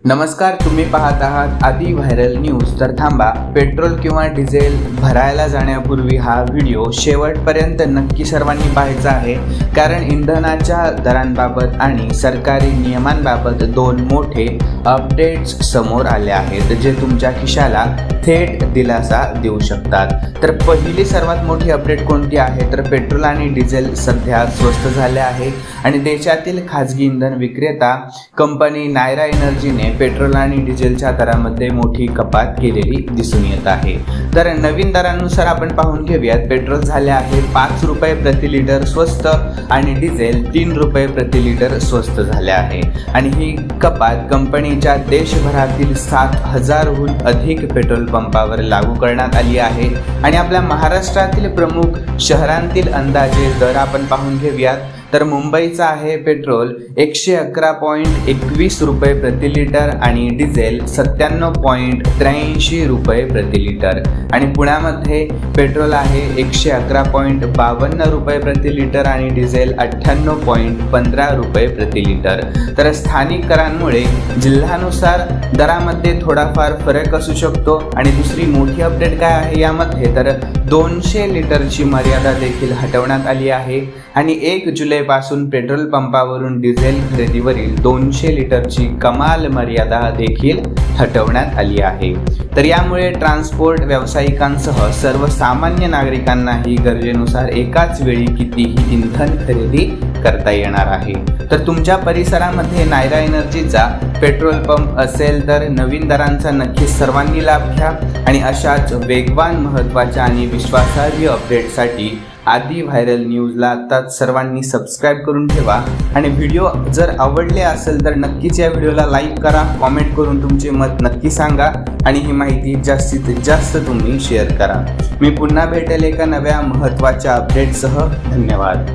नमस्कार, तुम्ही पाहत आहात आदी व्हायरल न्यूज. तर थांबा, पेट्रोल किंवा डिझेल भरायला जाण्यापूर्वी हा व्हिडिओ शेवटपर्यंत नक्की सर्वांनी पाहायचा आहे, कारण इंधनाच्या दरांबाबत आणि सरकारी नियमांबाबत दोन मोठे अपडेट्स समोर आले आहेत, जे तुमच्या खिशाला थेट दिलासा देऊ शकतात. तर पहिली सर्वात मोठी अपडेट कोणती आहे, तर पेट्रोल आणि डिझेल सध्या स्वस्त झाले आहे आणि देशातील खाजगी इंधन विक्रेता कंपनी नायरा एनर्जीने पेट्रोल आणि डिझेलच्या दरामध्ये मोठी कपात केलेली दिसून येत आहे. तर नवीन दरानुसार आपण पाहून घेऊयात. पेट्रोल झाले आहे 5 रुपये प्रति लिटर स्वस्त आणि डिझेल 3 रुपये प्रति लिटर स्वस्त झाले आहे. आणि ही कपात कंपनीच्या देशभरातील 7,000हून अधिक पेट्रोल पंपावर लागू करण्यात आली आहे. आणि आपल्या महाराष्ट्रातील प्रमुख शहरांतील अंदाजे दर आपण पाहून घेऊयात. तर मुंबईचा आहे पेट्रोल 111.21 रुपये प्रति लिटर आणि डिझेल 97.83 रुपये प्रति लिटर. आणि पुण्यामध्ये पेट्रोल आहे 111.52 रुपये प्रति लिटर आणि डिझेल 98.15 रुपये प्रति लिटर. तर स्थानिक करांमुळे जिल्ह्यानुसार दरामध्ये थोडाफार फरक असू शकतो. आणि दुसरी मोठी अपडेट काय आहे यामध्ये, तर 200 लिटरची मर्यादा देखील हटवण्यात आली आहे. आणि 1 जुलैपासून पेट्रोल पंपावरून डिझेल खरेदीवरील 200 लिटरची कमाल मर्यादा देखील हटवण्यात आली आहे. तर यामुळे ट्रान्सपोर्ट व्यावसायिकांसह सर्वसामान्य नागरिकांनाही गरजेनुसार एकाच वेळी कितीही इंधन खरेदी करता येणार आहे. तर तुमच्या परिसरामध्ये नायरा एनर्जीचा पेट्रोल पंप असेल तर नवीन दरांचा नक्कीच सर्वांनी लाभ घ्या. आणि अशाच वेगवान, महत्त्वाच्या आणि विश्वासार्ह अपडेटसाठी आदी व्हायरल न्यूजला आत्ताच सर्वांनी सबस्क्राईब करून ठेवा. आणि व्हिडिओ जर आवडले असेल तर नक्कीच या व्हिडिओला लाईक करा, कॉमेंट करून तुमचे मत नक्की सांगा आणि ही माहिती जास्तीत जास्त तुम्ही शेअर करा. मी पुन्हा भेटेल एका नव्या महत्त्वाच्या अपडेटसह. धन्यवाद.